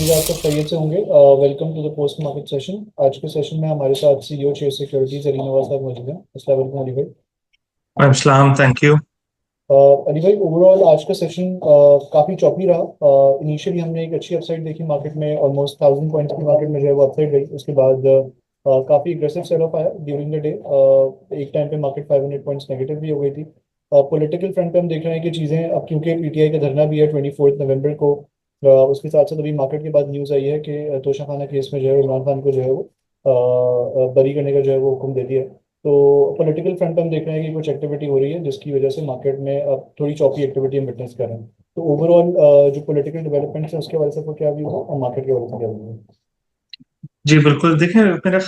उम्मीद है आप सब खैरियत से होंगे। Welcome to the post market session. आज के सेशन में हमारे साथ CEO share securities Ali Nawaz साहब मौजूद हैं। अस्सलाम वालेकुम अली भाई। वालेकुम सलाम, थैंक यू। अली भाई, ओवरऑल आज का सेशन काफी चॉपी रहा। इनिशियली हमने एक अच्छी अपसाइड देखी मार्केट में, ऑलमोस्ट 1000 पॉइंट्स की मार्केट में जो है वो अपसाइड गई। उसके बाद काफी एग्रेसिव सेल ऑफ आया ड्यूरिंग द डे। एक टाइम पे मार्केट 500 पॉइंट्स नेगेटिव भी हो गई थी। पॉलिटिकल फ्रंट पे हम देख रहे हैं कि चीजें अब, क्योंकि पीटीआई का धरना भी है 24 नवंबर को। उसके साथ साथ अभी मार्केट के बाद न्यूज आई है कि तोशाखाना केस में जो है इमरान खान को जो है वो बरी करने का जो है वो हुक्म दे दिया है। तो पॉलिटिकल फ्रंट पे हम देख रहे हैं कि कुछ एक्टिविटी हो रही है जिसकी वजह से मार्केट में अब थोड़ी चॉपी एक्टिविटी हम विटनेस कर रहे हैं। तो ओवरऑल जो पॉलिटिकल डेवलपमेंट्स है उसके वजह से आपको क्या व्यू है और मार्केट के वजह से क्या व्यू है? जी बिल्कुल, देखें, मेरा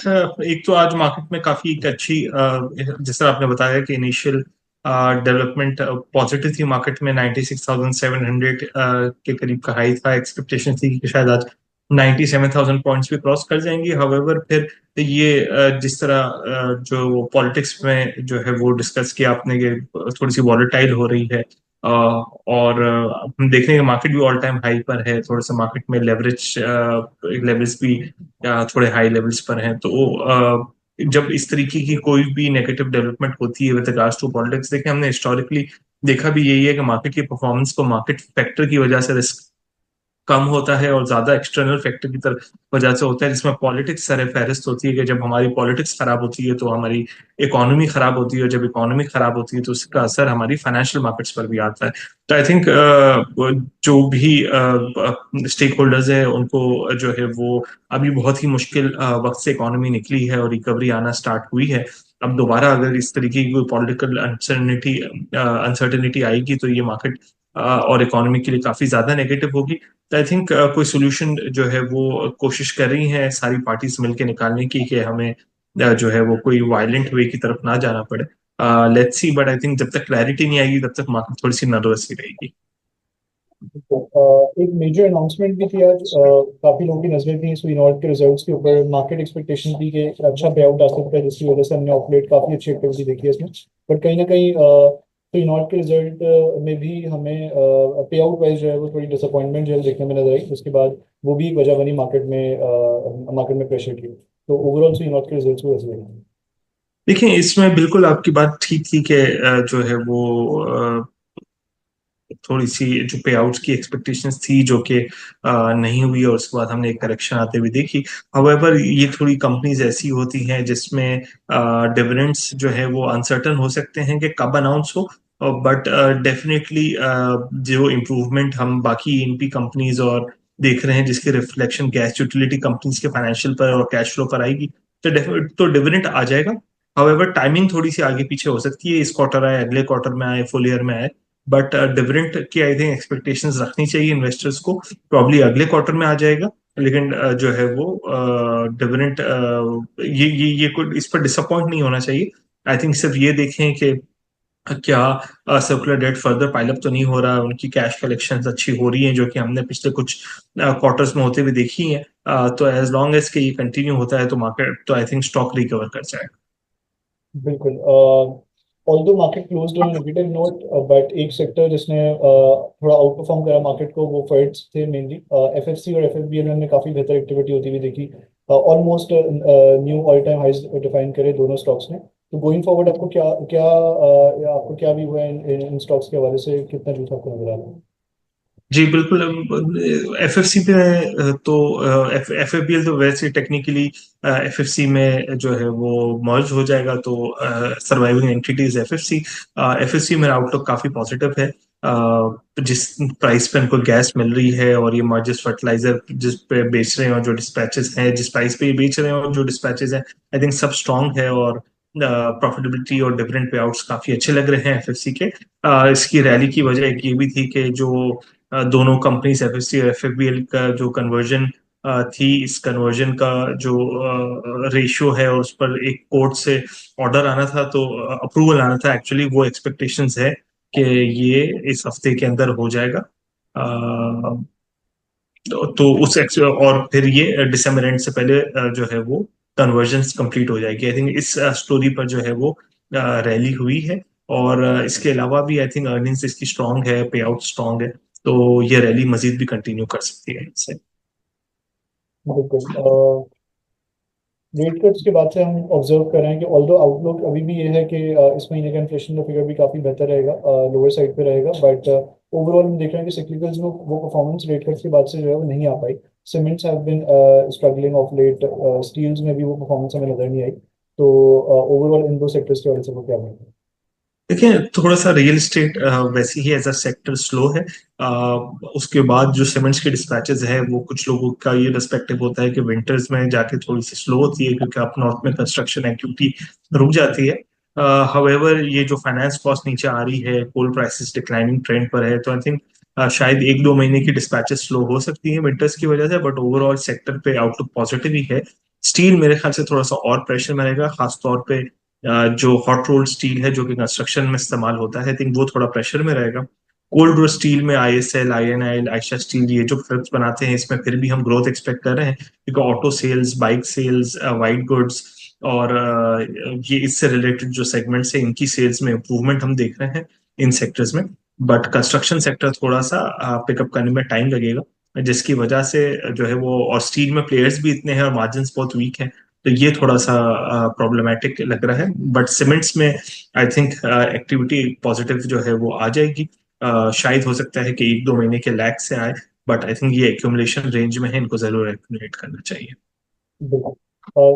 एक तो आज मार्केट में काफी एक अच्छी जिस तरह आपने बताया कि इनिशियल डेवलपमेंट पॉजिटिव थी। मार्केट में 96,700 के करीब का हाई था। एक्सपेक्टेशन थी कि शायद आज 97,000 पॉइंट्स भी क्रॉस कर जाएंगी। हावेवर फिर ये जिस तरह जो पॉलिटिक्स में जो है वो डिस्कस किया आपने कि थोड़ी सी वॉलेटाइल हो रही है। और हम देख रहे हैं कि मार्केट भी ऑल टाइम हाई पर है। थोड़ा सा मार्केट में लेवरेज लेवल्स भी थोड़े हाई लेवल्स पर हैं। तो जब इस तरीके की कोई भी नेगेटिव डेवलपमेंट होती है विद रिगार्ड्स टू पॉलिटिक्स, देखिए हमने हिस्टोरिकली देखा भी यही है कि मार्केट की परफॉर्मेंस को मार्केट फैक्टर की वजह से रिस्क कम होता है और ज्यादा एक्सटर्नल फैक्टर की तरफ वजह से होता है, जिसमें पॉलिटिक्स सर फहरिस्त होती है कि जब हमारी पॉलिटिक्स खराब होती है तो हमारी इकोनॉमी खराब होती है, और जब इकोनॉमी खराब होती है तो उसका असर हमारी फाइनेंशियल मार्केट्स पर भी आता है। तो आई थिंक जो भी स्टेक होल्डर्स है उनको जो है वो अभी बहुत ही मुश्किल वक्त से इकोनॉमी निकली है और रिकवरी आना स्टार्ट हुई है। अब दोबारा अगर इस तरीके की कोई पॉलिटिकल अनसर्टेनिटी आएगी तो ये मार्केट और इकोनॉमी के लिए काफी ज्यादा नेगेटिव होगी। तो आई थिंक कोई सोल्यूशन जो है वो कोशिश कर रही हैं सारी पार्टीज मिलकर निकालने की कि हमें जो है वो कोई वायलेंट वे की तरफ ना जाना पड़े। Let's see, but I think जब तक क्लैरिटी नहीं आएगी तब तक मार्केट थोड़ी सी नर्वस ही रहेगी। एक मेजर अनाउंसमेंट भी थी आज। काफी लोगों की नजरें थी सुई नॉट के रिजल्ट्स के ऊपर। मार्केट एक्सपेक्टेशन थी कि अच्छा पे आउट आ सकता है, जिसकी वजह से हमने ऑफ लेट काफी अच्छी एक्टिविटी देखी है इसमें। बट कहीं ना कहीं सुई नॉट के रिजल्ट में भी हमें पे आउट वाइज जो है वो थोड़ी डिसअपॉइंटमेंट जो है देखने में नजर आई। उसके बाद वो भी एक वजह बनी मार्केट में प्रेशर की। तो ओवरऑल सुई नॉट के रिजल्ट्स को वैसे देखें। देखिए, इसमें बिल्कुल आपकी बात ठीक थी कि जो है वो थोड़ी सी जो पे आउट्स की एक्सपेक्टेशंस थी जो कि नहीं हुई, और उसके बाद हमने एक करेक्शन आते हुए देखी। हाउएवर ये थोड़ी कंपनीज ऐसी होती हैं जिसमें डिविडेंड्स जो है वो अनसर्टन हो सकते हैं कि कब अनाउंस हो। बट डेफिनेटली जो इम्प्रूवमेंट हम बाकी इनपी कंपनीज और देख रहे हैं जिसके रिफ्लेक्शन गैस यूटिलिटी कंपनीज के फाइनेंशियल पर और कैश फ्लो पर आएगी, तो डिविडेंड आ जाएगा। हाउएवर टाइमिंग थोड़ी सी आगे पीछे हो सकती है, इस क्वार्टर आए, अगले क्वार्टर में आए, फुल ईयर में आए। बट डिविडेंड की आई थिंक एक्सपेक्टेशंस रखनी चाहिए इन्वेस्टर्स को। प्रॉब्ली अगले क्वार्टर में आ जाएगा, लेकिन जो है वो डिविडेंड ये कोई इस पर डिसअपॉइंट नहीं होना चाहिए। आई थिंक सिर्फ ये देखें कि क्या सर्कुलर डेट फर्दर पाइलअप तो नहीं हो रहा है, उनकी कैश कलेक्शंस अच्छी हो रही हैं जो कि हमने पिछले कुछ क्वार्टर्स में होते हुए देखी हैं। तो एज लॉन्ग एज के ये कंटिन्यू होता है तो मार्केट तो आई थिंक स्टॉक रिकवर कर जाएगा। बिल्कुल। Although market closed on negative note, but एक सेक्टर जिसने थोड़ा आउट परफॉर्म करा मार्केट को वो फर्ड्स थे मेनली। एफएफसी और एफएफबीएल में हमने काफी बेहतर एक्टिविटी होती हुई देखी। Almost new all time highs define करे दोनों स्टॉक्स ने। तो गोइंग फॉरवर्ड आपको क्या क्या आपको क्या भी हुआ इन स्टॉक्स के हवाले से, कितना जूस आपको नजर आ रहा है? जी बिल्कुल। एफएफसी पे तो एफएफबीएल तो वैसे टेक्निकली एफएफसी में जो है वो मर्ज हो जाएगा, तो सर्वाइविंग एंटिटीज एफएफसी। एफएफसी में आउटलुक काफी पॉजिटिव है। जिस प्राइस पे उनको गैस मिल रही है और ये मर्जेस फर्टिलाइजर जिस पे बेच रहे हैं और जो डिस्पैचेस हैं जिस प्राइस पे ये बेच रहे हैं और जो डिस्पैचेस हैं, आई थिंक सब स्ट्रांग है। और प्रॉफिटेबिलिटी और डिविडेंड पे आउट्स काफी अच्छे लग रहे हैं एफएफसी के। इसकी रैली की वजह एक ये भी थी कि जो दोनों कंपनीज एफएससी और एफएफबीएल का जो कन्वर्जन थी, इस कन्वर्जन का जो रेशियो है और उस पर एक कोर्ट से ऑर्डर आना था, तो अप्रूवल आना था एक्चुअली, वो एक्सपेक्टेशंस है कि ये इस हफ्ते के अंदर हो जाएगा। तो और फिर ये दिसंबर एंड से पहले जो है वो कन्वर्जन कंप्लीट हो जाएगी। आई थिंक इस स्टोरी पर जो है वो रैली हुई है। और इसके अलावा भी आई थिंक अर्निंग्स इसकी स्ट्रांग है, पे आउट स्ट्रांग है, तो ये रैली मजीद भी कंटिन्यू कर सकती है इससे। बिल्कुल। रेट कट्स के बाद से हम ऑब्जर्व कर रहे हैं कि ऑल्दो आउटलुक अभी भी ये है कि इस महीने का इन्फ्लेशन का फिगर भी काफ़ी बेहतर रहेगा, लोअर साइड पे रहेगा, बट ओवरऑल हम देख रहे हैं कि सिक्लिकल्स में वो परफॉर्मेंस रेट कट्स के बाद से जो है वो नहीं आ पाई। Cements have been struggling of late, steels में भी वो परफॉर्मेंस हमें नजर नहीं आई। तो ओवरऑल इन दो सेक्टर्स की वजह से वो क्या बनेगा। देखिए थोड़ा सा रियल एस्टेट वैसे ही एज अ सेक्टर स्लो है। उसके बाद जो सीमेंट्स के डिस्पैचेस है वो कुछ लोगों का ये पर्सपेक्टिव होता है कि विंटर्स में जाके थोड़ी सी स्लो होती है क्योंकि अप नॉर्थ में कंस्ट्रक्शन एक्टिविटी रुक जाती है। हाउएवर ये जो फाइनेंस कॉस्ट नीचे आ रही है, कोल प्राइसेस डिक्लाइनिंग ट्रेंड पर है, तो आई थिंक शायद एक दो महीने की डिस्पैचेस स्लो हो सकती है विंटर्स की वजह से, बट ओवरऑल सेक्टर पे आउटलुक पॉजिटिव ही है। स्टील मेरे ख्याल से थोड़ा सा और प्रेशर में रहेगा, खासतौर पे जो हॉट रोल्ड स्टील है जो कि कंस्ट्रक्शन में इस्तेमाल होता है, आई थिंक वो थोड़ा प्रेशर में रहेगा। कोल्ड रोल्ड स्टील में आईएसएल, आईएनएल, आयशा स्टील, ये जो फिल्म्स बनाते हैं इसमें फिर भी हम ग्रोथ एक्सपेक्ट कर रहे हैं क्योंकि auto sales, bike sales, white goods और ये इससे रिलेटेड जो सेगमेंट्स है इनकी सेल्स में इंप्रूवमेंट हम देख रहे हैं इन सेक्टर्स में। बट कंस्ट्रक्शन सेक्टर थोड़ा सा पिकअप करने में टाइम लगेगा, जिसकी वजह से जो है वो, और स्टील में प्लेयर्स भी इतने हैं और मार्जिन बहुत वीक है, तो ये थोड़ा सा प्रॉब्लमेटिक लग रहा है। बट सीमेंट्स में आई थिंक एक्टिविटी पॉजिटिव जो है वो आ जाएगी। शायद हो सकता है कि एक दो महीने के लैग से आए, बट आई थिंक ये एक्यूमुलेशन रेंज में है, इनको जरूर एक्यूमुलेट करना चाहिए। बिल्कुल।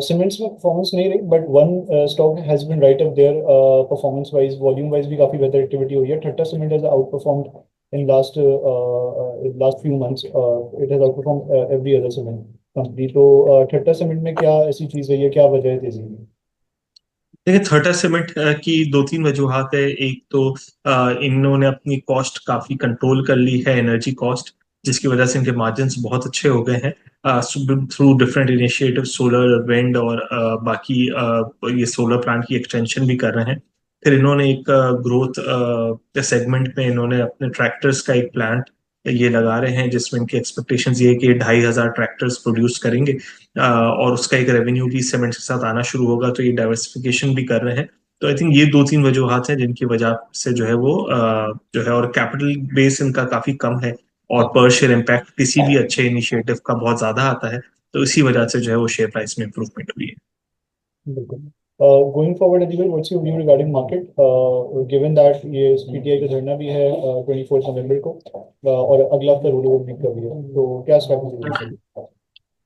सीमेंट्स में परफॉर्मेंस नहीं रही, but one stock has been right up there, performance wise volume wise भी काफी बेहतर एक्टिविटी हुई है। ठट्टा cement has outperformed in last few months, it has outperformed every other cement company. तो ठट्टा सीमेंट में क्या ऐसी चीज रही है, क्या वजह है तेजी की। देखिए थर्टा सीमेंट की दो तीन वजूहत है। एक तो इन्होंने अपनी कॉस्ट काफी कंट्रोल कर ली है, एनर्जी कॉस्ट, जिसकी वजह से इनके मार्जिन्स बहुत अच्छे हो गए हैं through different initiative, solar, wind और बाकी ये सोलर प्लांट की एक्सटेंशन भी कर रहे हैं। फिर इन्होंने एक ग्रोथ सेगमेंट में इन्होंने अपने ट्रैक्टर्स का एक प्लांट ये लगा रहे हैं जिसमें इनकी एक्सपेक्टेशंस ये है कि 2,500 ट्रैक्टर्स प्रोड्यूस करेंगे और उसका एक रेवेन्यू भी सीमेंट के साथ आना शुरू होगा, तो ये डाइवर्सिफिकेशन भी कर रहे हैं। तो आई थिंक ये दो तीन वजूहत हैं जिनकी वजह से जो है वो जो है, और कैपिटल बेस इनका काफी कम है और पर शेयर इम्पैक्ट किसी भी अच्छे इनिशिएटिव का बहुत ज्यादा आता है, तो इसी वजह से जो है वो शेयर प्राइस में इंप्रूवमेंट हुई है। बिल्कुल। Going forward anyway, what's your view regarding market, given that ये पीटीआई का धरना भी है 24 नवंबर को, और अगला हफ्ता रूल ओवर वीक का भी है, तो क्या स्ट्रैटेजी है।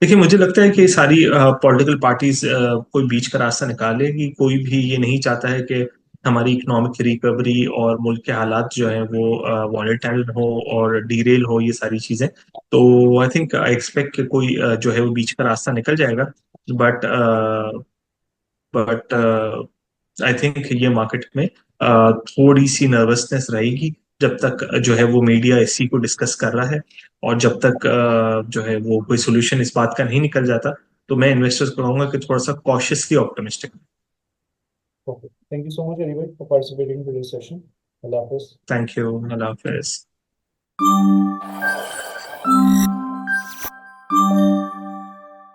देखिए मुझे लगता है कि सारी पॉलिटिकल पार्टीज कोई बीच का रास्ता निकाले, कि कोई भी ये नहीं चाहता है कि हमारी इकोनॉमिक रिकवरी और मुल्क के हालात जो है वो वॉलेटाइल हो और डीरेल हो, ये सारी चीजें। तो आई थिंक आई एक्सपेक्ट कि कोई जो है वो बीच का रास्ता निकल जाएगा। बट बट आई थिंक ये मार्केट में थोड़ी सी नर्वसनेस रहेगी जब तक जो है वो मीडिया इसी को डिस्कस कर रहा है, और जब तक जो है वो कोई सोल्यूशन इस बात का नहीं निकल जाता, तो मैं इन्वेस्टर्स को कहूंगा कि थोड़ा सा cautiously optimistic. Okay, thank you so much anyway for participating in this session. अल्लाह हाफिज। थैंक यू, अल्लाह हाफिज।